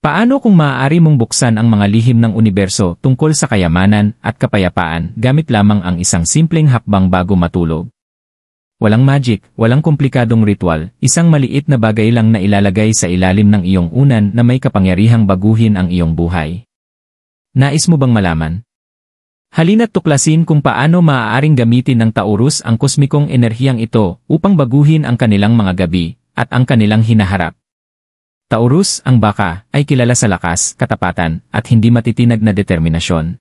Paano kung maaari mong buksan ang mga lihim ng universo tungkol sa kayamanan at kapayapaan gamit lamang ang isang simpleng hakbang bago matulog? Walang magic, walang komplikadong ritual, isang maliit na bagay lang na ilalagay sa ilalim ng iyong unan na may kapangyarihang baguhin ang iyong buhay. Nais mo bang malaman? Halina't tuklasin kung paano maaaring gamitin ng Taurus ang kosmikong enerhiyang ito upang baguhin ang kanilang mga gabi at ang kanilang hinaharap. Taurus, ang baka, ay kilala sa lakas, katapatan, at hindi matitinag na determinasyon.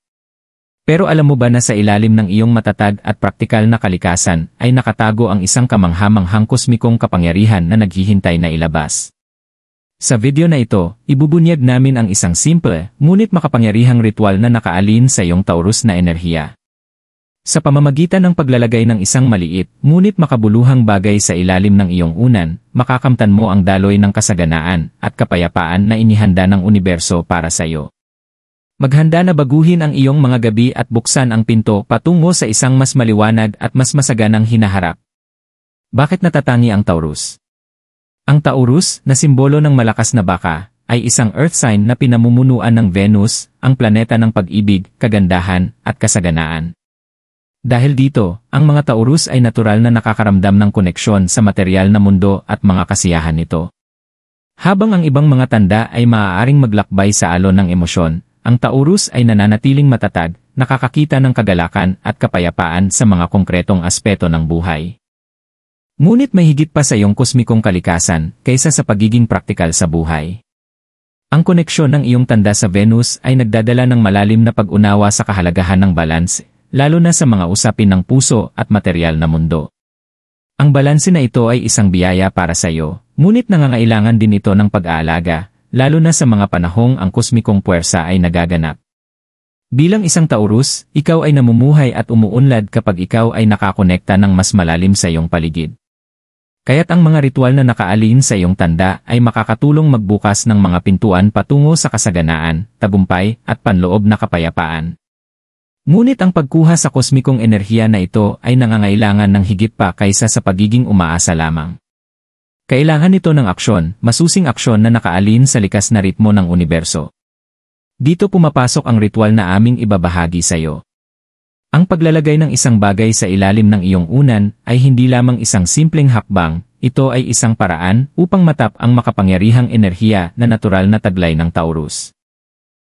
Pero alam mo ba na sa ilalim ng iyong matatag at praktikal na kalikasan ay nakatago ang isang kamangha-manghang kosmikong kapangyarihan na naghihintay na ilabas? Sa video na ito, ibubunyag namin ang isang simple, ngunit makapangyarihang ritual na nakaalin sa iyong Taurus na enerhiya. Sa pamamagitan ng paglalagay ng isang maliit, ngunit makabuluhang bagay sa ilalim ng iyong unan, makakamtan mo ang daloy ng kasaganaan at kapayapaan na inihanda ng universo para sa iyo. Maghanda na baguhin ang iyong mga gabi at buksan ang pinto patungo sa isang mas maliwanag at mas masaganang hinaharap. Bakit natatangi ang Taurus? Ang Taurus, na simbolo ng malakas na baka, ay isang earth sign na pinamumunuan ng Venus, ang planeta ng pag-ibig, kagandahan, at kasaganaan. Dahil dito, ang mga Taurus ay natural na nakakaramdam ng koneksyon sa material na mundo at mga kasiyahan nito. Habang ang ibang mga tanda ay maaaring maglakbay sa alon ng emosyon, ang Taurus ay nananatiling matatag, nakakakita ng kagalakan at kapayapaan sa mga konkretong aspeto ng buhay. Ngunit may higit pa sa iyong kosmikong kalikasan kaysa sa pagiging praktikal sa buhay. Ang koneksyon ng iyong tanda sa Venus ay nagdadala ng malalim na pag-unawa sa kahalagahan ng balanse, lalo na sa mga usapin ng puso at material na mundo. Ang balanse na ito ay isang biyaya para sa iyo, ngunit nangangailangan din ito ng pag-aalaga, lalo na sa mga panahong ang kosmikong puwersa ay nagaganap. Bilang isang Taurus, ikaw ay namumuhay at umuunlad kapag ikaw ay nakakonekta ng mas malalim sa iyong paligid. Kaya't ang mga ritual na nakaalin sa iyong tanda ay makakatulong magbukas ng mga pintuan patungo sa kasaganaan, tagumpay, at panloob na kapayapaan. Ngunit ang pagkuha sa kosmikong enerhiya na ito ay nangangailangan ng higit pa kaysa sa pagiging umaasa lamang. Kailangan ito ng aksyon, masusing aksyon na nakaalin sa likas na ritmo ng universo. Dito pumapasok ang ritual na aming ibabahagi sa iyo. Ang paglalagay ng isang bagay sa ilalim ng iyong unan ay hindi lamang isang simpleng hakbang, ito ay isang paraan upang matap ang makapangyarihang enerhiya na natural na taglay ng Taurus.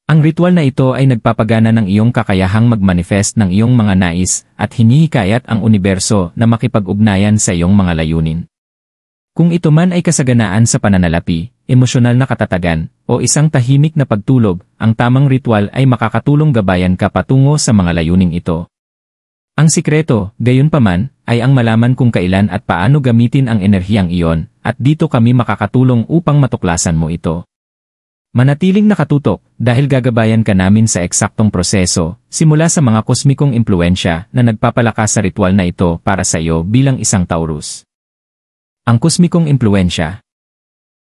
Ang ritual na ito ay nagpapagana ng iyong kakayahang mag-manifest ng iyong mga nais at hinihikayat ang universo na makipag-ugnayan sa iyong mga layunin. Kung ito man ay kasaganaan sa pananalapi, emosyonal na katatagan, o isang tahimik na pagtulog, ang tamang ritual ay makakatulong gabayan ka patungo sa mga layuning ito. Ang sikreto, gayunpaman, ay ang malaman kung kailan at paano gamitin ang enerhiyang iyon, at dito kami makakatulong upang matuklasan mo ito. Manatiling nakatutok dahil gagabayan ka namin sa eksaktong proseso, simula sa mga kosmikong impluensya na nagpapalakas sa ritual na ito para sa iyo bilang isang Taurus. Ang kosmikong impluensya.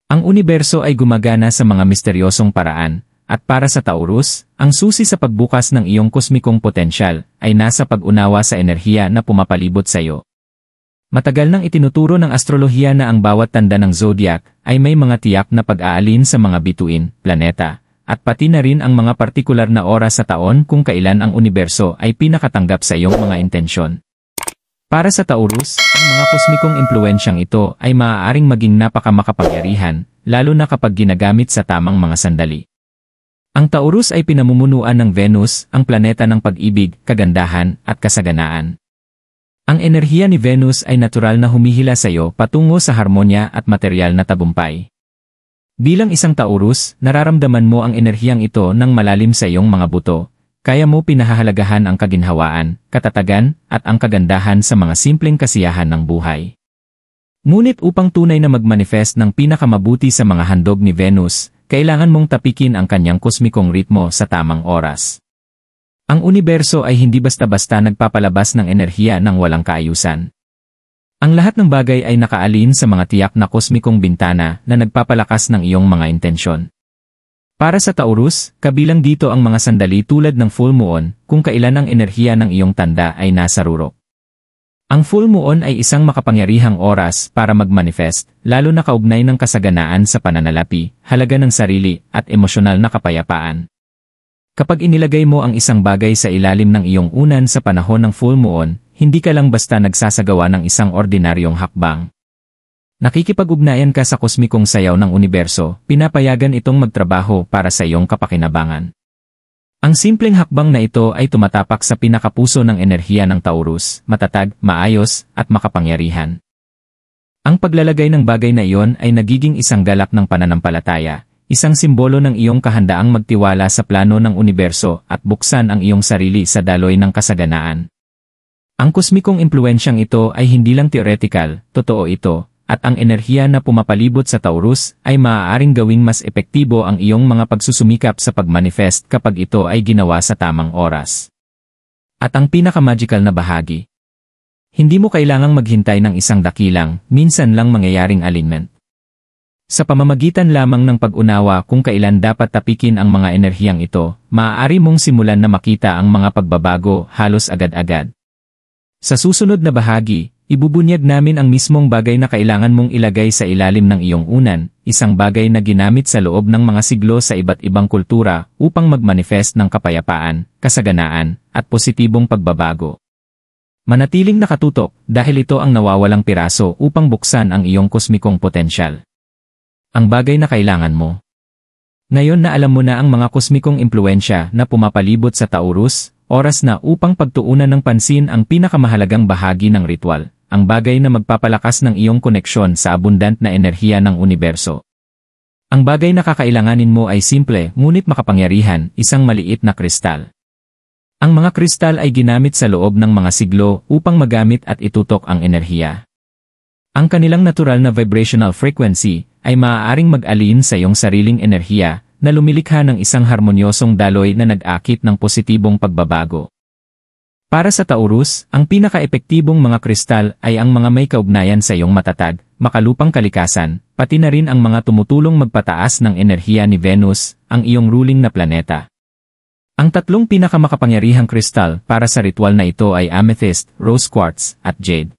Ang universo ay gumagana sa mga misteryosong paraan, at para sa Taurus, ang susi sa pagbukas ng iyong kosmikong potensyal ay nasa pag-unawa sa enerhiya na pumapalibot sa iyo. Matagal nang itinuturo ng astrolohiya na ang bawat tanda ng zodiac ay may mga tiyak na pag-aalin sa mga bituin, planeta, at pati na rin ang mga partikular na oras sa taon kung kailan ang universo ay pinakatanggap sa iyong mga intensyon. Para sa Taurus, ang mga kosmikong impluensyang ito ay maaaring maging napakamakapangyarihan, lalo na kapag ginagamit sa tamang mga sandali. Ang Taurus ay pinamumunuan ng Venus, ang planeta ng pag-ibig, kagandahan, at kasaganaan. Ang enerhiya ni Venus ay natural na humihila sa iyo patungo sa harmonya at material na tagumpay. Bilang isang Taurus, nararamdaman mo ang enerhiyang ito ng malalim sa iyong mga buto, kaya mo pinahahalagahan ang kaginhawaan, katatagan, at ang kagandahan sa mga simpleng kasiyahan ng buhay. Ngunit upang tunay na mag-manifest ng pinakamabuti sa mga handog ni Venus, kailangan mong tapikin ang kanyang kosmikong ritmo sa tamang oras. Ang universo ay hindi basta-basta nagpapalabas ng enerhiya ng walang kaayusan. Ang lahat ng bagay ay nakaalin sa mga tiyak na kosmikong bintana na nagpapalakas ng iyong mga intensyon. Para sa Taurus, kabilang dito ang mga sandali tulad ng full moon, kung kailan ang enerhiya ng iyong tanda ay nasa rurok. Ang full moon ay isang makapangyarihang oras para mag-manifest, lalo na kaugnay ng kasaganaan sa pananalapi, halaga ng sarili, at emosyonal na kapayapaan. Kapag inilagay mo ang isang bagay sa ilalim ng iyong unan sa panahon ng full moon, hindi ka lang basta nagsasagawa ng isang ordinaryong hakbang. Nakikipag-ugnayan ka sa kosmikong sayaw ng universo, pinapayagan itong magtrabaho para sa iyong kapakinabangan. Ang simpleng hakbang na ito ay tumatapak sa pinakapuso ng enerhiya ng Taurus, matatag, maayos, at makapangyarihan. Ang paglalagay ng bagay na iyon ay nagiging isang galak ng pananampalataya, isang simbolo ng iyong kahandaang magtiwala sa plano ng universo at buksan ang iyong sarili sa daloy ng kasaganaan. Ang kosmikong impluensyang ito ay hindi lang theoretical, totoo ito. At ang enerhiya na pumapalibot sa Taurus ay maaaring gawing mas epektibo ang iyong mga pagsusumikap sa pagmanifest kapag ito ay ginawa sa tamang oras. At ang pinaka-magical na bahagi. Hindi mo kailangang maghintay ng isang dakilang, minsan lang mangyayaring alignment. Sa pamamagitan lamang ng pag-unawa kung kailan dapat tapikin ang mga enerhiyang ito, maaari mong simulan na makita ang mga pagbabago halos agad-agad. Sa susunod na bahagi, ibubunyag namin ang mismong bagay na kailangan mong ilagay sa ilalim ng iyong unan, isang bagay na ginamit sa loob ng mga siglo sa iba't ibang kultura upang mag-manifest ng kapayapaan, kasaganaan, at positibong pagbabago. Manatiling nakatutok dahil ito ang nawawalang piraso upang buksan ang iyong kosmikong potensyal. Ang bagay na kailangan mo. Ngayon na alam mo na ang mga kosmikong impluensya na pumapalibot sa Taurus, oras na upang pagtuunan ng pansin ang pinakamahalagang bahagi ng ritual, ang bagay na magpapalakas ng iyong koneksyon sa abundant na enerhiya ng universo. Ang bagay na kakailanganin mo ay simple ngunit makapangyarihan, isang maliit na kristal. Ang mga kristal ay ginamit sa loob ng mga siglo upang magamit at itutok ang enerhiya. Ang kanilang natural na vibrational frequency ay maaaring mag-alin sa iyong sariling enerhiya na lumilikha ng isang harmonyosong daloy na nag-akit ng positibong pagbabago. Para sa Taurus, ang pinaka-epektibong mga kristal ay ang mga may kaugnayan sa iyong matatag, makalupang kalikasan, pati na rin ang mga tumutulong magpataas ng enerhiya ni Venus, ang iyong ruling na planeta. Ang tatlong pinakamakapangyarihang kristal para sa ritual na ito ay amethyst, rose quartz, at jade.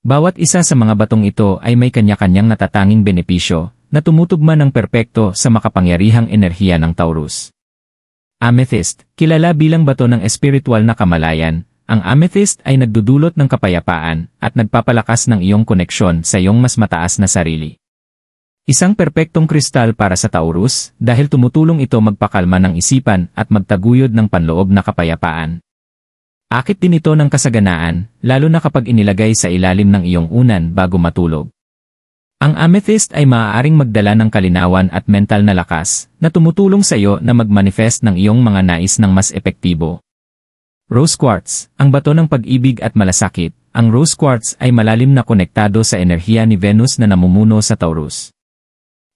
Bawat isa sa mga batong ito ay may kanya-kanyang natatanging benepisyo na tumutugma ng perpekto sa makapangyarihang enerhiya ng Taurus. Amethyst, kilala bilang bato ng espiritual na kamalayan, ang amethyst ay nagdudulot ng kapayapaan at nagpapalakas ng iyong koneksyon sa iyong mas mataas na sarili. Isang perpektong kristal para sa Taurus dahil tumutulong ito magpakalma ng isipan at magtaguyod ng panloob na kapayapaan. Akit din ito ng kasaganaan, lalo na kapag inilagay sa ilalim ng iyong unan bago matulog. Ang amethyst ay maaaring magdala ng kalinawan at mental na lakas na tumutulong sa iyo na mag-manifest ng iyong mga nais ng mas epektibo. Rose quartz, ang bato ng pag-ibig at malasakit. Ang rose quartz ay malalim na konektado sa enerhiya ni Venus na namumuno sa Taurus.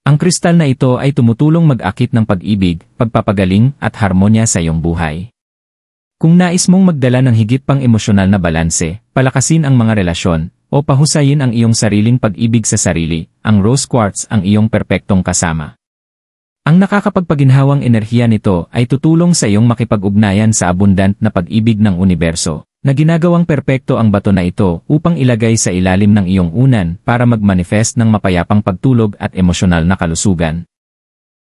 Ang kristal na ito ay tumutulong mag-akit ng pag-ibig, pagpapagaling at harmonya sa iyong buhay. Kung nais mong magdala ng higit pang emosyonal na balanse, palakasin ang mga relasyon, o pahusayin ang iyong sariling pag-ibig sa sarili, ang rose quartz ang iyong perpektong kasama. Ang nakakapagpaginhawang enerhiya nito ay tutulong sa iyong makipag-ugnayan sa abundant na pag-ibig ng universo, na ginagawang perpekto ang bato na ito upang ilagay sa ilalim ng iyong unan para mag-manifest ng mapayapang pagtulog at emosyonal na kalusugan.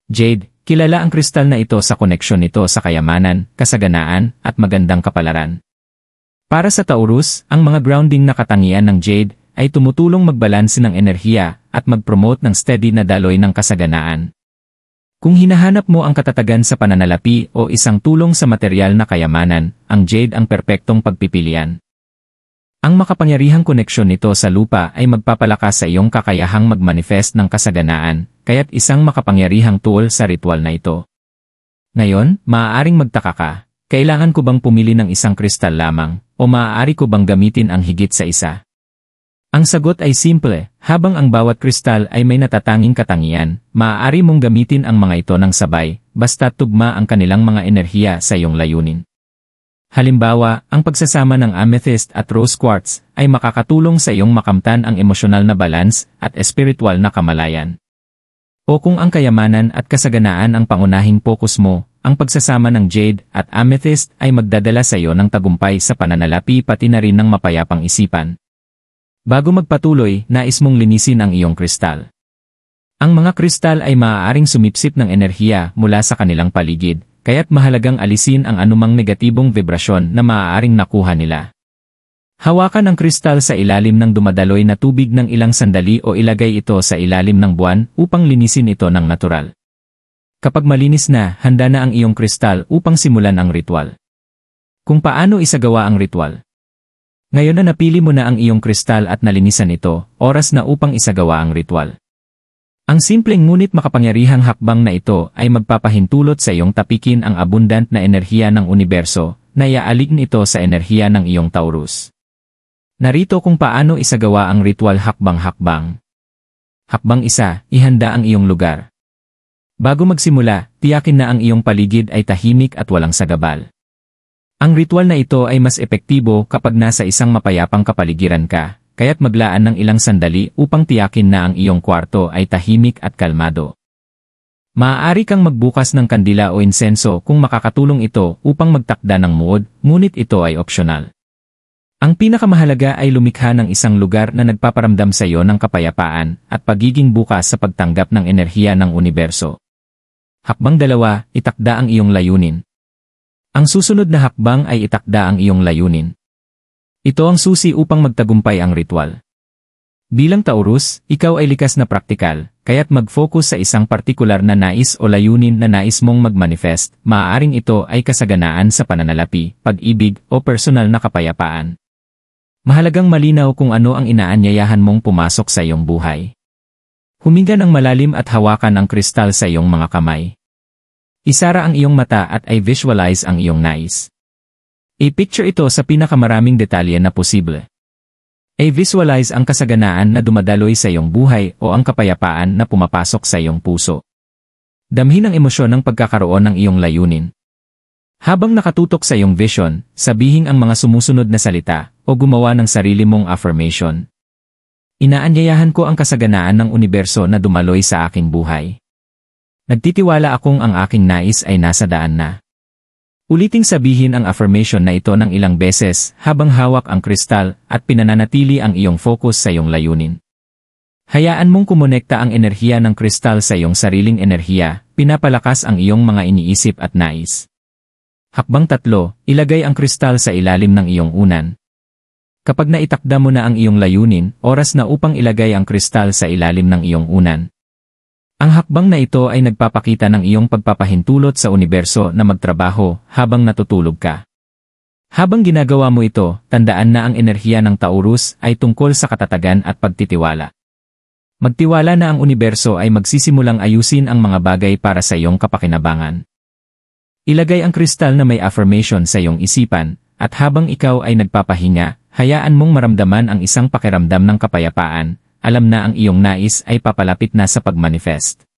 Jade, kilala ang kristal na ito sa koneksyon nito sa kayamanan, kasaganaan, at magandang kapalaran. Para sa Taurus, ang mga grounding na katangian ng jade ay tumutulong magbalanse ng enerhiya at mag-promote ng steady na daloy ng kasaganaan. Kung hinahanap mo ang katatagan sa pananalapi o isang tulong sa material na kayamanan, ang jade ang perpektong pagpipilian. Ang makapangyarihang koneksyon nito sa lupa ay magpapalakas sa iyong kakayahang mag-manifest ng kasaganaan, kaya't isang makapangyarihang tool sa ritual na ito. Ngayon, maaaring magtaka ka, kailangan ko bang pumili ng isang kristal lamang? O maaari ko bang gamitin ang higit sa isa? Ang sagot ay simple, habang ang bawat kristal ay may natatanging katangian, maaari mong gamitin ang mga ito ng sabay, basta tugma ang kanilang mga enerhiya sa iyong layunin. Halimbawa, ang pagsasama ng amethyst at rose quartz ay makakatulong sa iyong makamtan ang emosyonal na balance at espiritual na kamalayan. O kung ang kayamanan at kasaganaan ang pangunahing focus mo, ang pagsasama ng jade at amethyst ay magdadala sa iyo ng tagumpay sa pananalapi pati na rin ng mapayapang isipan. Bago magpatuloy, nais mong linisin ang iyong kristal. Ang mga kristal ay maaaring sumipsip ng enerhiya mula sa kanilang paligid, kaya't mahalagang alisin ang anumang negatibong vibrasyon na maaaring nakuha nila. Hawakan ang kristal sa ilalim ng dumadaloy na tubig ng ilang sandali o ilagay ito sa ilalim ng buwan upang linisin ito ng natural. Kapag malinis na, handa na ang iyong kristal upang simulan ang ritual. Kung paano isagawa ang ritual? Ngayon na napili mo na ang iyong kristal at nalinisan ito, oras na upang isagawa ang ritual. Ang simpleng ngunit makapangyarihang hakbang na ito ay magpapahintulot sa iyong tapikin ang abundant na enerhiya ng universo na iaalign ito sa enerhiya ng iyong Taurus. Narito kung paano isagawa ang ritual hakbang-hakbang. Hakbang 1, ihanda ang iyong lugar. Bago magsimula, tiyakin na ang iyong paligid ay tahimik at walang sagabal. Ang ritual na ito ay mas epektibo kapag nasa isang mapayapang kapaligiran ka, kaya't maglaan ng ilang sandali upang tiyakin na ang iyong kwarto ay tahimik at kalmado. Maaari kang magbukas ng kandila o insenso kung makakatulong ito upang magtakda ng mood, ngunit ito ay opsyonal. Ang pinakamahalaga ay lumikha ng isang lugar na nagpaparamdam sa iyo ng kapayapaan at pagiging bukas sa pagtanggap ng enerhiya ng universo. Hakbang 2, itakda ang iyong layunin. Ang susunod na hakbang ay itakda ang iyong layunin. Ito ang susi upang magtagumpay ang ritual. Bilang Taurus, ikaw ay likas na praktikal, kaya't mag-focus sa isang partikular na nais o layunin na nais mong mag-manifest. Maaaring ito ay kasaganaan sa pananalapi, pag-ibig, o personal na kapayapaan. Mahalagang malinaw kung ano ang inaanyayahan mong pumasok sa iyong buhay. Huminga ng malalim at hawakan ang kristal sa iyong mga kamay. Isara ang iyong mata at i-visualize ang iyong nais. I-picture ito sa pinakamaraming detalye na posible. I-visualize ang kasaganaan na dumadaloy sa iyong buhay o ang kapayapaan na pumapasok sa iyong puso. Damhin ang emosyon ng pagkakaroon ng iyong layunin. Habang nakatutok sa iyong vision, sabihin ang mga sumusunod na salita o gumawa ng sarili mong affirmation. Inaanyayahan ko ang kasaganaan ng universo na dumaloy sa aking buhay. Nagtitiwala akong ang aking nais ay nasa daan na. Uliting sabihin ang affirmation na ito ng ilang beses habang hawak ang kristal at pinananatili ang iyong focus sa iyong layunin. Hayaan mong kumonekta ang enerhiya ng kristal sa iyong sariling enerhiya, pinapalakas ang iyong mga iniisip at nais. Hakbang 3, ilagay ang kristal sa ilalim ng iyong unan. Kapag naitakda mo na ang iyong layunin, oras na upang ilagay ang kristal sa ilalim ng iyong unan. Ang hakbang na ito ay nagpapakita ng iyong pagpapahintulot sa universo na magtrabaho habang natutulog ka. Habang ginagawa mo ito, tandaan na ang enerhiya ng Taurus ay tungkol sa katatagan at pagtitiwala. Magtiwala na ang universo ay magsisimulang ayusin ang mga bagay para sa iyong kapakinabangan. Ilagay ang kristal na may affirmation sa iyong isipan, at habang ikaw ay nagpapahinga, hayaan mong maramdaman ang isang pakiramdam ng kapayapaan. Alam na ang iyong nais ay papalapit na sa pagmanifest.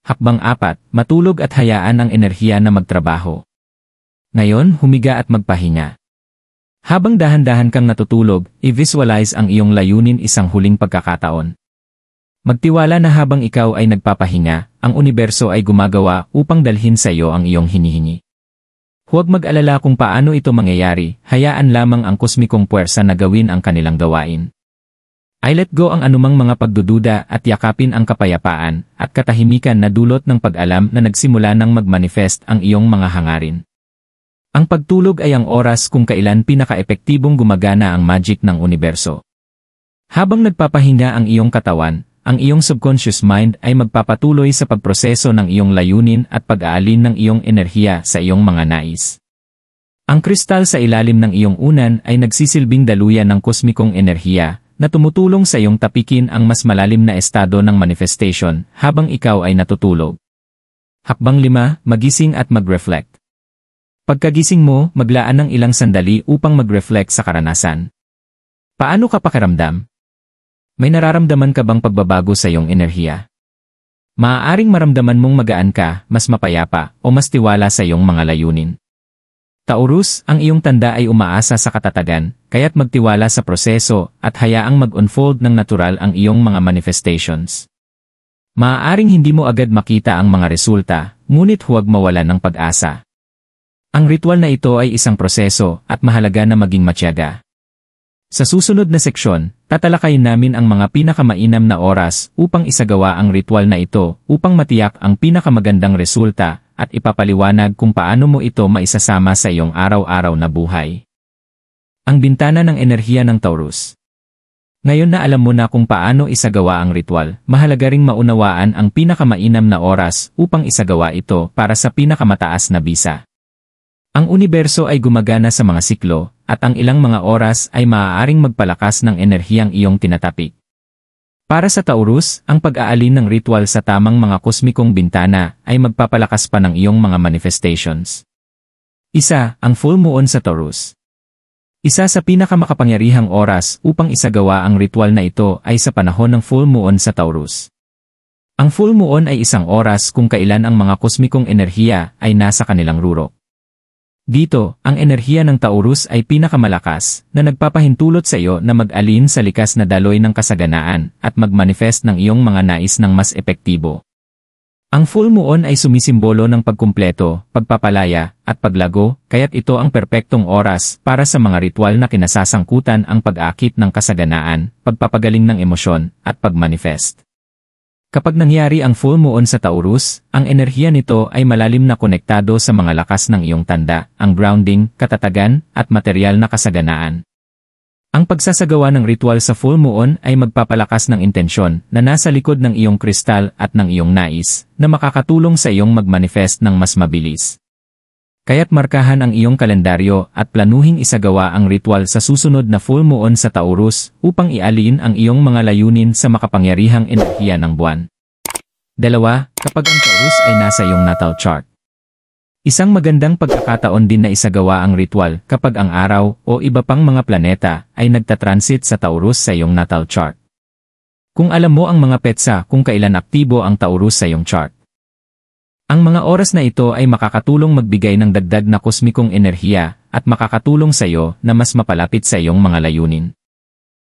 Hakbang 4, matulog at hayaan ang enerhiya na magtrabaho. Ngayon, humiga at magpahinga. Habang dahan-dahan kang natutulog, i-visualize ang iyong layunin isang huling pagkakataon. Magtiwala na habang ikaw ay nagpapahinga, ang universo ay gumagawa upang dalhin sa iyo ang iyong hinihingi. Huwag mag-alala kung paano ito mangyayari, hayaan lamang ang kosmikong puwersa na gawin ang kanilang gawain. I let go ang anumang mga pagdududa at yakapin ang kapayapaan at katahimikan na dulot ng pag-alam na nagsimula ng mag-manifest ang iyong mga hangarin. Ang pagtulog ay ang oras kung kailan pinaka-epektibong gumagana ang magic ng universo. Habang nagpapahinga ang iyong katawan, ang iyong subconscious mind ay magpapatuloy sa pagproseso ng iyong layunin at pag-aalin ng iyong enerhiya sa iyong mga nais. Ang kristal sa ilalim ng iyong unan ay nagsisilbing daluyan ng kosmikong enerhiya na tumutulong sa iyong tapikin ang mas malalim na estado ng manifestation habang ikaw ay natutulog. Hakbang 5, magising at mag-reflect. Pagkagising mo, maglaan ng ilang sandali upang mag-reflect sa karanasan. Paano ka pakiramdam? May nararamdaman ka bang pagbabago sa iyong enerhiya? Maaaring maramdaman mong magaan ka, mas mapayapa, o mas tiwala sa iyong mga layunin. Taurus, ang iyong tanda ay umaasa sa katatagan, kaya't magtiwala sa proseso at hayaang mag-unfold ng natural ang iyong mga manifestations. Maaaring hindi mo agad makita ang mga resulta, ngunit huwag mawalan ng pag-asa. Ang ritual na ito ay isang proseso at mahalaga na maging matyaga. Sa susunod na seksyon, tatalakayin namin ang mga pinakamainam na oras upang isagawa ang ritual na ito upang matiyak ang pinakamagandang resulta at ipapaliwanag kung paano mo ito maisasama sa iyong araw-araw na buhay. Ang bintana ng enerhiya ng Taurus. Ngayon na alam mo na kung paano isagawa ang ritual, mahalaga ring maunawaan ang pinakamainam na oras upang isagawa ito para sa pinakamataas na bisa. Ang universo ay gumagana sa mga siklo, at ang ilang mga oras ay maaaring magpalakas ng enerhiyang iyong tinatapik. Para sa Taurus, ang pag-aalin ng ritual sa tamang mga kosmikong bintana ay magpapalakas pa ng iyong mga manifestations. Isa, ang full moon sa Taurus. Isa sa pinakamakapangyarihang oras upang isagawa ang ritual na ito ay sa panahon ng full moon sa Taurus. Ang full moon ay isang oras kung kailan ang mga kosmikong enerhiya ay nasa kanilang rurok. Dito, ang enerhiya ng Taurus ay pinakamalakas na nagpapahintulot sa iyo na mag-alin sa likas na daloy ng kasaganaan at mag-manifest ng iyong mga nais ng mas epektibo. Ang full moon ay sumisimbolo ng pagkumpleto, pagpapalaya, at paglago, kaya't ito ang perpektong oras para sa mga ritual na kinasasangkutan ang pag-akit ng kasaganaan, pagpapagaling ng emosyon, at pag-manifest. Kapag nangyari ang full moon sa Taurus, ang enerhiya nito ay malalim na konektado sa mga lakas ng iyong tanda, ang grounding, katatagan, at material na kasaganaan. Ang pagsasagawa ng ritual sa full moon ay magpapalakas ng intensyon na nasa likod ng iyong kristal at ng iyong nais, na makakatulong sa iyong mag-manifest ng mas mabilis. Kaya't markahan ang iyong kalendaryo at planuhing isagawa ang ritual sa susunod na full moon sa Taurus upang ialin ang iyong mga layunin sa makapangyarihang enerhiya ng buwan. 2. Kapag ang Taurus ay nasa iyong natal chart. Isang magandang pagkakataon din na isagawa ang ritual kapag ang araw o iba pang mga planeta ay nagtatransit sa Taurus sa iyong natal chart. Kung alam mo ang mga petsa kung kailan aktibo ang Taurus sa iyong chart. Ang mga oras na ito ay makakatulong magbigay ng dagdag na kosmikong enerhiya at makakatulong sa iyo na mas mapalapit sa iyong mga layunin.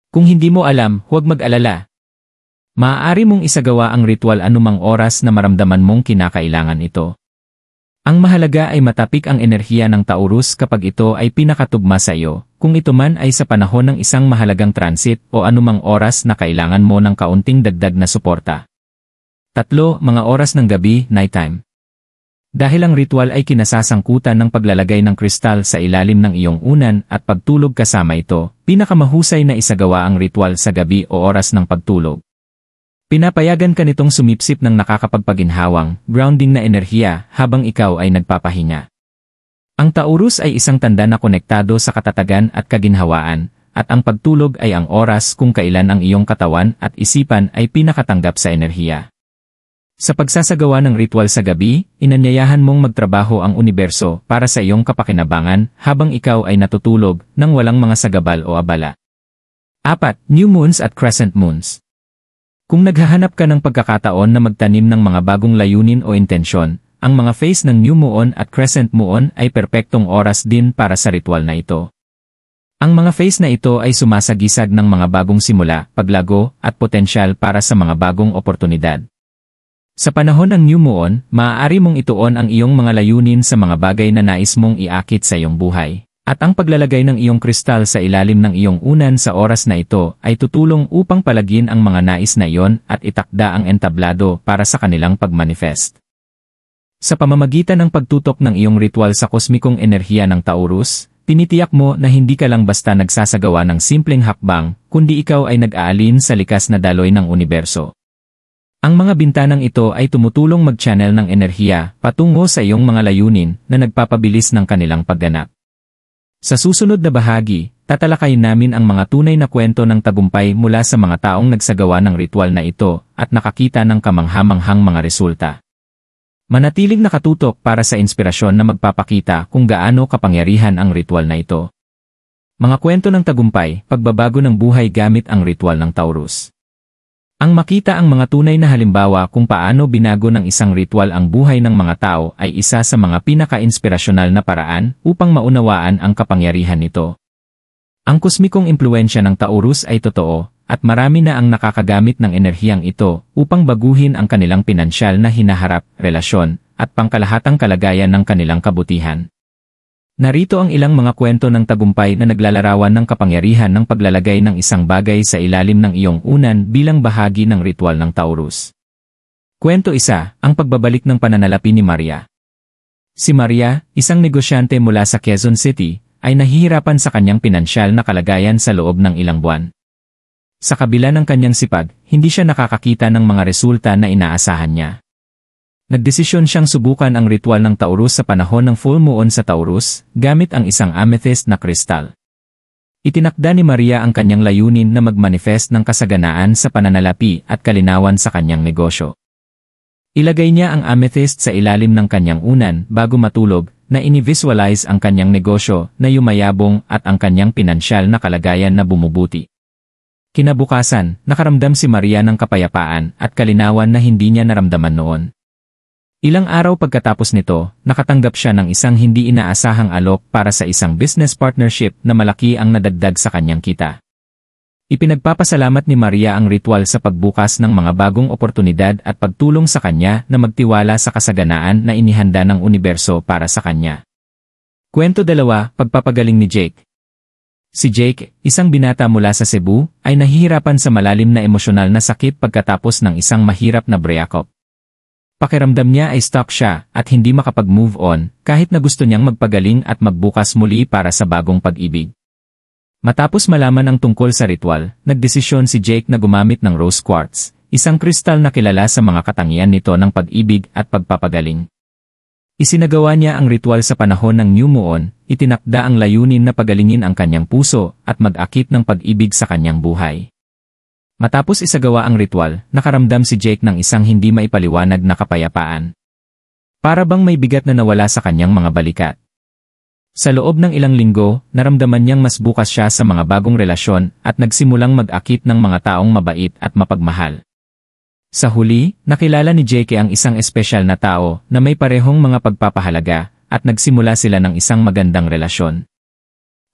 Kung hindi mo alam, huwag mag-alala. Maaari mong isagawa ang ritual anumang oras na maramdaman mong kinakailangan ito. Ang mahalaga ay matapik ang enerhiya ng Taurus kapag ito ay pinakatugma sa iyo, kung ito man ay sa panahon ng isang mahalagang transit o anumang oras na kailangan mo ng kaunting dagdag na suporta. 3. Mga oras ng gabi, nighttime. Dahil ang ritual ay kinasasangkutan ng paglalagay ng kristal sa ilalim ng iyong unan at pagtulog kasama ito, pinakamahusay na isagawa ang ritual sa gabi o oras ng pagtulog. Pinapayagan ka nitong sumipsip ng nakakapagpaginhawang, grounding na enerhiya habang ikaw ay nagpapahinga. Ang Taurus ay isang tanda na konektado sa katatagan at kaginhawaan, at ang pagtulog ay ang oras kung kailan ang iyong katawan at isipan ay pinakatanggap sa enerhiya. Sa pagsasagawa ng ritual sa gabi, inanyayahan mong magtrabaho ang universo para sa iyong kapakinabangan habang ikaw ay natutulog nang walang mga sagabal o abala. 4. New moons at crescent moons. Kung naghahanap ka ng pagkakataon na magtanim ng mga bagong layunin o intensyon, ang mga phase ng new moon at crescent moon ay perpektong oras din para sa ritual na ito. Ang mga phase na ito ay sumasagisag ng mga bagong simula, paglago, at potensyal para sa mga bagong oportunidad. Sa panahon ng new moon, maaari mong ituon ang iyong mga layunin sa mga bagay na nais mong iakit sa iyong buhay. At ang paglalagay ng iyong kristal sa ilalim ng iyong unan sa oras na ito ay tutulong upang palagin ang mga nais na iyon at itakda ang entablado para sa kanilang pagmanifest. Sa pamamagitan ng pagtutok ng iyong ritual sa kosmikong enerhiya ng Taurus, tinitiyak mo na hindi ka lang basta nagsasagawa ng simpleng hakbang, kundi ikaw ay nag-aalin sa likas na daloy ng universo. Ang mga bintanang ito ay tumutulong mag-channel ng enerhiya patungo sa iyong mga layunin na nagpapabilis ng kanilang pagganap. Sa susunod na bahagi, tatalakayin namin ang mga tunay na kwento ng tagumpay mula sa mga taong nagsagawa ng ritual na ito at nakakita ng kamanghamanghang mga resulta. Manatiling nakatutok para sa inspirasyon na magpapakita kung gaano kapangyarihan ang ritual na ito. Mga kwento ng tagumpay, pagbabago ng buhay gamit ang ritual ng Taurus. Ang makita ang mga tunay na halimbawa kung paano binago ng isang ritual ang buhay ng mga tao ay isa sa mga pinaka-inspirasyonal na paraan upang maunawaan ang kapangyarihan nito. Ang kosmikong impluwensya ng Taurus ay totoo, at marami na ang nakakagamit ng enerhiyang ito upang baguhin ang kanilang pinansyal na hinaharap, relasyon, at pangkalahatang kalagayan ng kanilang kabutihan. Narito ang ilang mga kwento ng tagumpay na naglalarawan ng kapangyarihan ng paglalagay ng isang bagay sa ilalim ng iyong unan bilang bahagi ng ritual ng Taurus. Kwento 1, ang pagbabalik ng pananalapi ni Maria. Si Maria, isang negosyante mula sa Quezon City, ay nahihirapan sa kanyang pinansyal na kalagayan sa loob ng ilang buwan. Sa kabila ng kanyang sipag, hindi siya nakakakita ng mga resulta na inaasahan niya. Nagdesisyon siyang subukan ang ritual ng Taurus sa panahon ng full moon sa Taurus, gamit ang isang amethyst na kristal. Itinakda ni Maria ang kanyang layunin na mag-manifest ng kasaganaan sa pananalapi at kalinawan sa kanyang negosyo. Ilagay niya ang amethyst sa ilalim ng kanyang unan bago matulog na ini-visualize ang kanyang negosyo na yumayabong at ang kanyang pinansyal na kalagayan na bumubuti. Kinabukasan, nakaramdam si Maria ng kapayapaan at kalinawan na hindi niya naramdaman noon. Ilang araw pagkatapos nito, nakatanggap siya ng isang hindi inaasahang alok para sa isang business partnership na malaki ang nadagdag sa kanyang kita. Ipinagpapasalamat ni Maria ang ritual sa pagbukas ng mga bagong oportunidad at pagtulong sa kanya na magtiwala sa kasaganaan na inihanda ng universo para sa kanya. Kwento 2, pagpapagaling ni Jake. Si Jake, isang binata mula sa Cebu, ay nahihirapan sa malalim na emosyonal na sakit pagkatapos ng isang mahirap na breakup. Pakiramdam niya ay stuck siya at hindi makapag-move on kahit na gusto niyang magpagaling at magbukas muli para sa bagong pag-ibig. Matapos malaman ang tungkol sa ritual, nagdesisyon si Jake na gumamit ng rose quartz, isang kristal na kilala sa mga katangian nito ng pag-ibig at pagpapagaling. Isinagawa niya ang ritual sa panahon ng new moon, itinakda ang layunin na pagalingin ang kanyang puso at mag-akit ng pag-ibig sa kanyang buhay. Matapos isagawa ang ritual, nakaramdam si Jake ng isang hindi maipaliwanag na kapayapaan. Para bang may bigat na nawala sa kanyang mga balikat. Sa loob ng ilang linggo, naramdaman niyang mas bukas siya sa mga bagong relasyon at nagsimulang mag-akit ng mga taong mabait at mapagmahal. Sa huli, nakilala ni Jake ang isang espesyal na tao na may parehong mga pagpapahalaga at nagsimula sila ng isang magandang relasyon.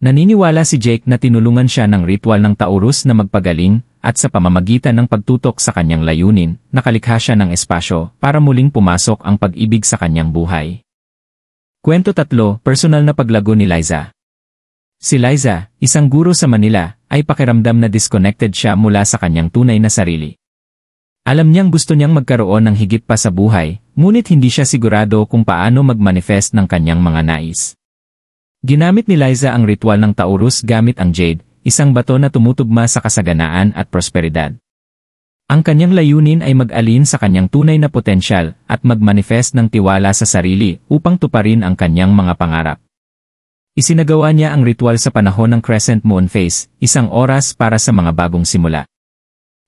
Naniniwala si Jake na tinulungan siya ng ritual ng Taurus na magpagaling at sa pamamagitan ng pagtutok sa kanyang layunin, nakalikha siya ng espasyo para muling pumasok ang pag-ibig sa kanyang buhay. Kwento 3, personal na paglago ni Liza. Si Liza, isang guro sa Manila, ay pakiramdam na disconnected siya mula sa kanyang tunay na sarili. Alam niyang gusto niyang magkaroon ng higit pa sa buhay, ngunit hindi siya sigurado kung paano mag-manifest ng kanyang mga nais. Ginamit ni Liza ang ritual ng Taurus gamit ang jade, isang bato na tumutugma sa kasaganaan at prosperidad. Ang kanyang layunin ay mag-alin sa kanyang tunay na potensyal at mag-manifest ng tiwala sa sarili upang tuparin ang kanyang mga pangarap. Isinagawa niya ang ritual sa panahon ng crescent moon phase, isang oras para sa mga bagong simula.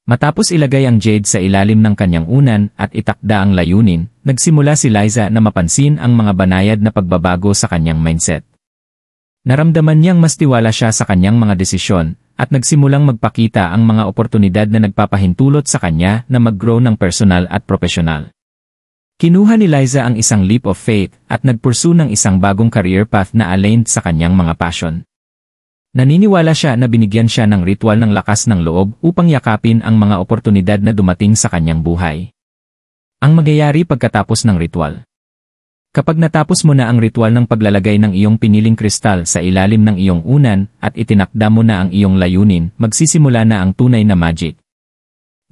Matapos ilagay ang jade sa ilalim ng kanyang unan at itakda ang layunin, nagsimula si Liza na mapansin ang mga banayad na pagbabago sa kanyang mindset. Naramdaman niyang mas tiwala siya sa kanyang mga desisyon, at nagsimulang magpakita ang mga oportunidad na nagpapahintulot sa kanya na mag-grow ng personal at profesional. Kinuha ni Liza ang isang leap of faith at nagpursue ng isang bagong career path na aligned sa kanyang mga passion. Naniniwala siya na binigyan siya ng ritual ng lakas ng loob upang yakapin ang mga oportunidad na dumating sa kanyang buhay. Ang mangyayari pagkatapos ng ritual. Kapag natapos mo na ang ritual ng paglalagay ng iyong piniling kristal sa ilalim ng iyong unan at itinakda mo na ang iyong layunin, magsisimula na ang tunay na magic.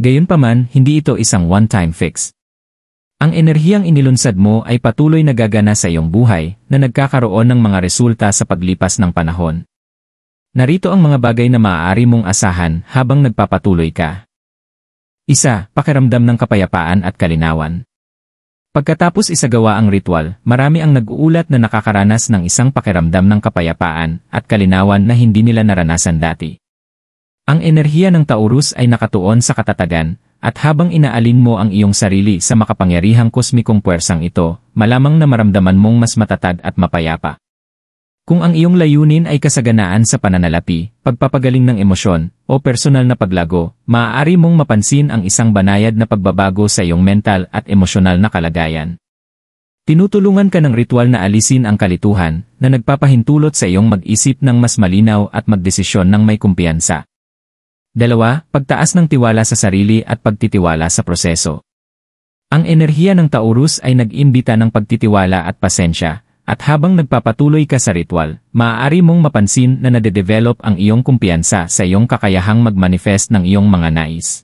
Gayunpaman, hindi ito isang one-time fix. Ang enerhiyang inilunsad mo ay patuloy na gagana sa iyong buhay na nagkakaroon ng mga resulta sa paglipas ng panahon. Narito ang mga bagay na maaari mong asahan habang nagpapatuloy ka. 1. Pakiramdam ng kapayapaan at kalinawan. Pagkatapos isagawa ang ritual, marami ang nag-uulat na nakakaranas ng isang pakiramdam ng kapayapaan at kalinawan na hindi nila naranasan dati. Ang enerhiya ng Taurus ay nakatuon sa katatagan, at habang inaalin mo ang iyong sarili sa makapangyarihang kosmikong puwersang ito, malamang na maramdaman mong mas matatag at mapayapa. Kung ang iyong layunin ay kasaganaan sa pananalapi, pagpapagaling ng emosyon, o personal na paglago, maaari mong mapansin ang isang banayad na pagbabago sa iyong mental at emosyonal na kalagayan. Tinutulungan ka ng ritual na alisin ang kalituhan, na nagpapahintulot sa iyong mag-isip ng mas malinaw at magdesisyon ng may kumpiyansa. 2. Pagtaas ng tiwala sa sarili at pagtitiwala sa proseso. Ang enerhiya ng Taurus ay nag-imbita ng pagtitiwala at pasensya, at habang nagpapatuloy ka sa ritual, maaari mong mapansin na nade-develop ang iyong kumpiyansa sa iyong kakayahang mag-manifest ng iyong mga nais.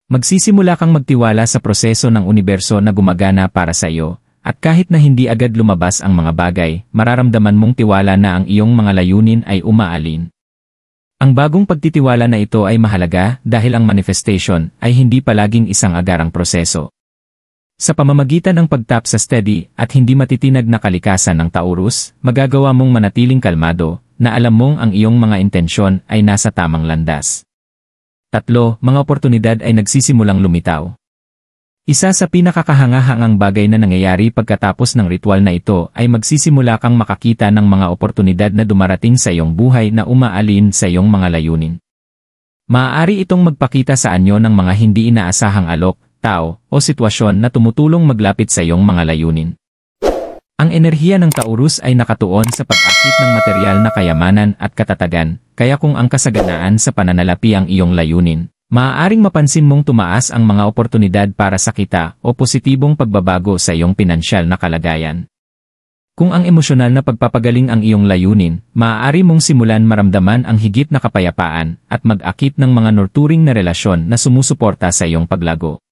Magsisimula kang magtiwala sa proseso ng universo na gumagana para sa iyo, at kahit na hindi agad lumabas ang mga bagay, mararamdaman mong tiwala na ang iyong mga layunin ay umaalin. Ang bagong pagtitiwala na ito ay mahalaga dahil ang manifestation ay hindi palaging isang agarang proseso. Sa pamamagitan ng pagtap sa steady at hindi matitinag na kalikasan ng Taurus, magagawa mong manatiling kalmado na alam mong ang iyong mga intensyon ay nasa tamang landas. 3. Mga oportunidad ay nagsisimulang lumitaw. Isa sa pinakakahangahangang bagay na nangyayari pagkatapos ng ritual na ito ay magsisimula kang makakita ng mga oportunidad na dumarating sa iyong buhay na umaalin sa iyong mga layunin. Maaari itong magpakita sa anyo ng mga hindi inaasahang alok, tao, o sitwasyon na tumutulong maglapit sa iyong mga layunin. Ang enerhiya ng Taurus ay nakatuon sa pag-akit ng material na kayamanan at katatagan, kaya kung ang kasaganaan sa pananalapi ang iyong layunin, maaaring mapansin mong tumaas ang mga oportunidad para sa kita o positibong pagbabago sa iyong pinansyal na kalagayan. Kung ang emosyonal na pagpapagaling ang iyong layunin, maaari mong simulan maramdaman ang higit na kapayapaan at mag-akit ng mga nurturing na relasyon na sumusuporta sa iyong paglago.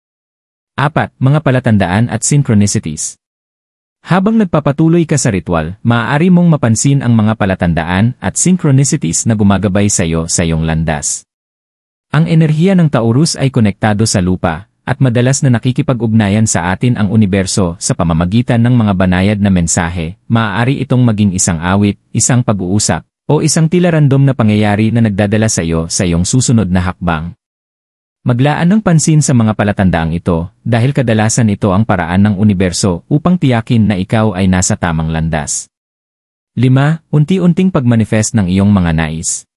4. Mga palatandaan at synchronicities. Habang nagpapatuloy ka sa ritual, maaari mong mapansin ang mga palatandaan at synchronicities na gumagabay sa iyong landas. Ang enerhiya ng Taurus ay konektado sa lupa, at madalas na nakikipag-ugnayan sa atin ang universo sa pamamagitan ng mga banayad na mensahe. Maaari itong maging isang awit, isang pag-uusap, o isang tila random na pangyayari na nagdadala sa iyong susunod na hakbang. Maglaan ng pansin sa mga palatandaang ito, dahil kadalasan ito ang paraan ng universo upang tiyakin na ikaw ay nasa tamang landas. 5. Unti-unting pagmanifest ng iyong mga nais.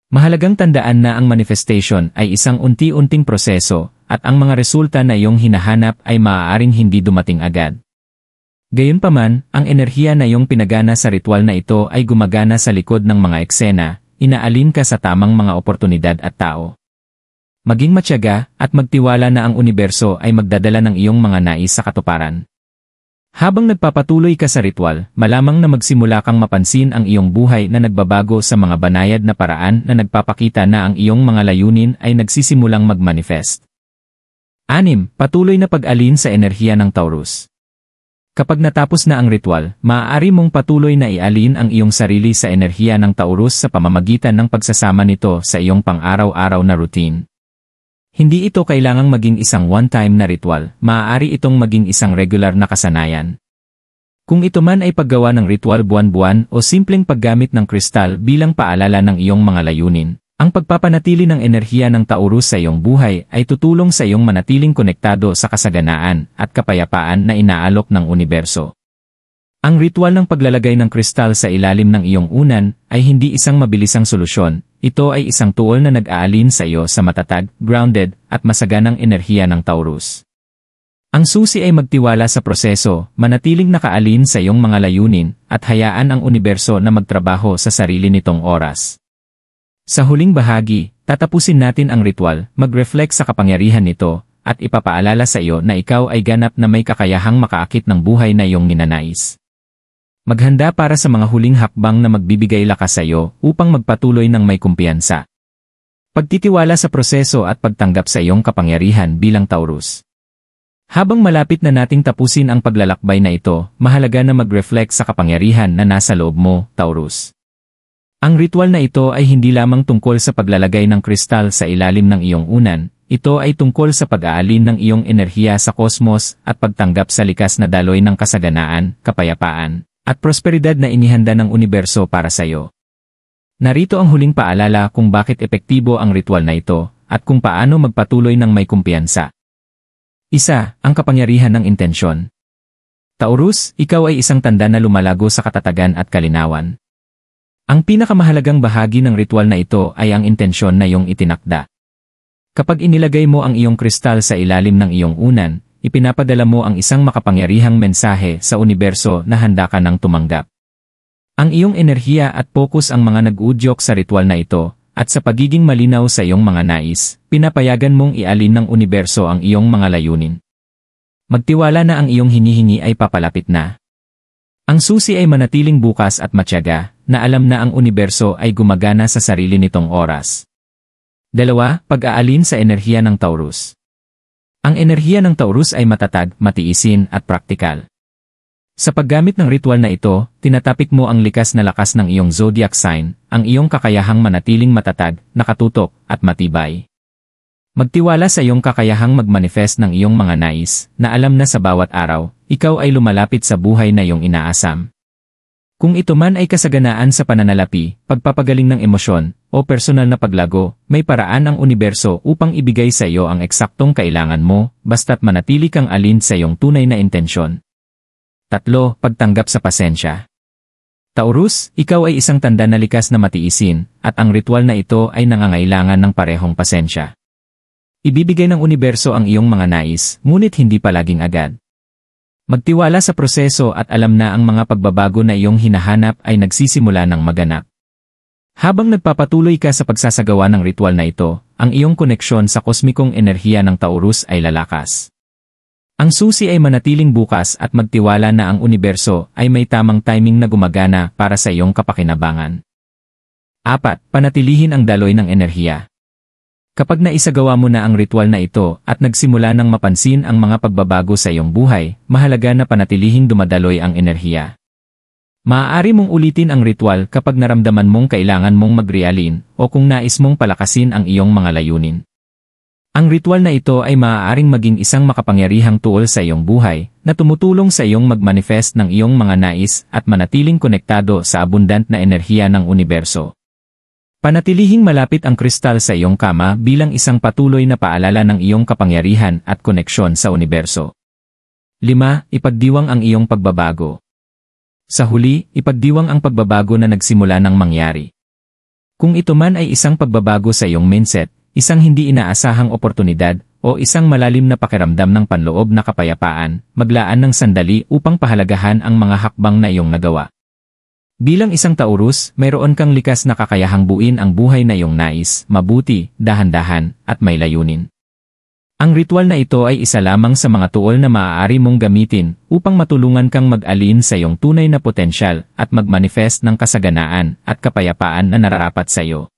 Mahalagang tandaan na ang manifestation ay isang unti-unting proseso, at ang mga resulta na iyong hinahanap ay maaaring hindi dumating agad. Gayunpaman, ang enerhiya na iyong pinagana sa ritual na ito ay gumagana sa likod ng mga eksena, inaalin ka sa tamang mga oportunidad at tao. Maging matyaga at magtiwala na ang universo ay magdadala ng iyong mga nais sa katuparan. Habang nagpapatuloy ka sa ritual, malamang na magsimula kang mapansin ang iyong buhay na nagbabago sa mga banayad na paraan na nagpapakita na ang iyong mga layunin ay nagsisimulang mag-manifest. 6. Patuloy na pag-alin sa enerhiya ng Taurus. Kapag natapos na ang ritual, maaari mong patuloy na ialin ang iyong sarili sa enerhiya ng Taurus sa pamamagitan ng pagsasama nito sa iyong pang-araw-araw na routine. Hindi ito kailangang maging isang one-time na ritual, maaari itong maging isang regular na kasanayan. Kung ito man ay paggawa ng ritual buwan-buwan o simpleng paggamit ng kristal bilang paalala ng iyong mga layunin, ang pagpapanatili ng enerhiya ng Taurus sa iyong buhay ay tutulong sa iyong manatiling konektado sa kasaganaan at kapayapaan na inaalok ng universo. Ang ritual ng paglalagay ng kristal sa ilalim ng iyong unan ay hindi isang mabilisang solusyon. Ito ay isang tool na nag-aalin sa iyo sa matatag, grounded, at masaganang enerhiya ng Taurus. Ang susi ay magtiwala sa proseso, manatiling nakaalin sa iyong mga layunin, at hayaan ang universo na magtrabaho sa sarili nitong oras. Sa huling bahagi, tatapusin natin ang ritual, mag-reflect sa kapangyarihan nito, at ipapaalala sa iyo na ikaw ay ganap na may kakayahang makaakit ng buhay na iyong ninanais. Maghanda para sa mga huling hakbang na magbibigay lakas sa iyo upang magpatuloy ng may kumpiyansa. Pagtitiwala sa proseso at pagtanggap sa iyong kapangyarihan bilang Taurus. Habang malapit na nating tapusin ang paglalakbay na ito, mahalaga na mag-reflect sa kapangyarihan na nasa loob mo, Taurus. Ang ritual na ito ay hindi lamang tungkol sa paglalagay ng kristal sa ilalim ng iyong unan, ito ay tungkol sa pag-aalin ng iyong enerhiya sa kosmos at pagtanggap sa likas na daloy ng kasaganaan, kapayapaan, at prosperidad na inihanda ng universo para sa iyo. Narito ang huling paalala kung bakit epektibo ang ritual na ito, at kung paano magpatuloy ng may kumpiyansa. 1. Ang kapangyarihan ng intensyon. Taurus, ikaw ay isang tanda na lumalago sa katatagan at kalinawan. Ang pinakamahalagang bahagi ng ritual na ito ay ang intensyon na iyong itinakda. Kapag inilagay mo ang iyong kristal sa ilalim ng iyong unan, ipinapadala mo ang isang makapangyarihang mensahe sa universo na handa ka nang tumanggap. Ang iyong enerhiya at focus ang mga nag-uudyok sa ritual na ito, at sa pagiging malinaw sa iyong mga nais, pinapayagan mong ialin ng universo ang iyong mga layunin. Magtiwala na ang iyong hinihingi ay papalapit na. Ang susi ay manatiling bukas at matyaga, na alam na ang universo ay gumagana sa sarili nitong oras. 2. Pag-aalin sa enerhiya ng Taurus. Ang enerhiya ng Taurus ay matatag, matiisin at praktikal. Sa paggamit ng ritual na ito, tinatapik mo ang likas na lakas ng iyong zodiac sign, ang iyong kakayahang manatiling matatag, nakatutok, at matibay. Magtiwala sa iyong kakayahang magmanifest ng iyong mga nais, na alam na sa bawat araw, ikaw ay lumalapit sa buhay na iyong inaasam. Kung ito man ay kasaganaan sa pananalapi, pagpapagaling ng emosyon, o personal na paglago, may paraan ang universo upang ibigay sa iyo ang eksaktong kailangan mo, basta't manatili kang alin sa iyong tunay na intensyon. 3. Pagtanggap sa pasensya. Taurus, ikaw ay isang tanda na likas na matiisin, at ang ritual na ito ay nangangailangan ng parehong pasensya. Ibibigay ng universo ang iyong mga nais, ngunit hindi palaging agad. Magtiwala sa proseso at alam na ang mga pagbabago na iyong hinahanap ay nagsisimula ng maganap. Habang nagpapatuloy ka sa pagsasagawa ng ritual na ito, ang iyong koneksyon sa kosmikong enerhiya ng Taurus ay lalakas. Ang susi ay manatiling bukas at magtiwala na ang universo ay may tamang timing na gumagana para sa iyong kapakinabangan. 4. Panatilihin ang daloy ng enerhiya. Kapag naisagawa mo na ang ritual na ito at nagsimula ng mapansin ang mga pagbabago sa iyong buhay, mahalaga na panatilihing dumadaloy ang enerhiya. Maaari mong ulitin ang ritual kapag naramdaman mong kailangan mong magrealin o kung nais mong palakasin ang iyong mga layunin. Ang ritual na ito ay maaaring maging isang makapangyarihang tool sa iyong buhay na tumutulong sa iyong magmanifest ng iyong mga nais at manatiling konektado sa abundant na enerhiya ng universo. Panatilihing malapit ang kristal sa iyong kama bilang isang patuloy na paalala ng iyong kapangyarihan at koneksyon sa universo. 5. Ipagdiwang ang iyong pagbabago. Sa huli, ipagdiwang ang pagbabago na nagsimula ng mangyari. Kung ito man ay isang pagbabago sa iyong mindset, isang hindi inaasahang oportunidad, o isang malalim na pakiramdam ng panloob na kapayapaan, maglaan ng sandali upang pahalagahan ang mga hakbang na iyong nagawa. Bilang isang Taurus, mayroon kang likas na kakayahang buuin ang buhay na iyong nais, mabuti, dahan-dahan, at may layunin. Ang ritual na ito ay isa lamang sa mga tuol na maaari mong gamitin upang matulungan kang mag-alin sa iyong tunay na potensyal at magmanifest ng kasaganaan at kapayapaan na nararapat sa iyo.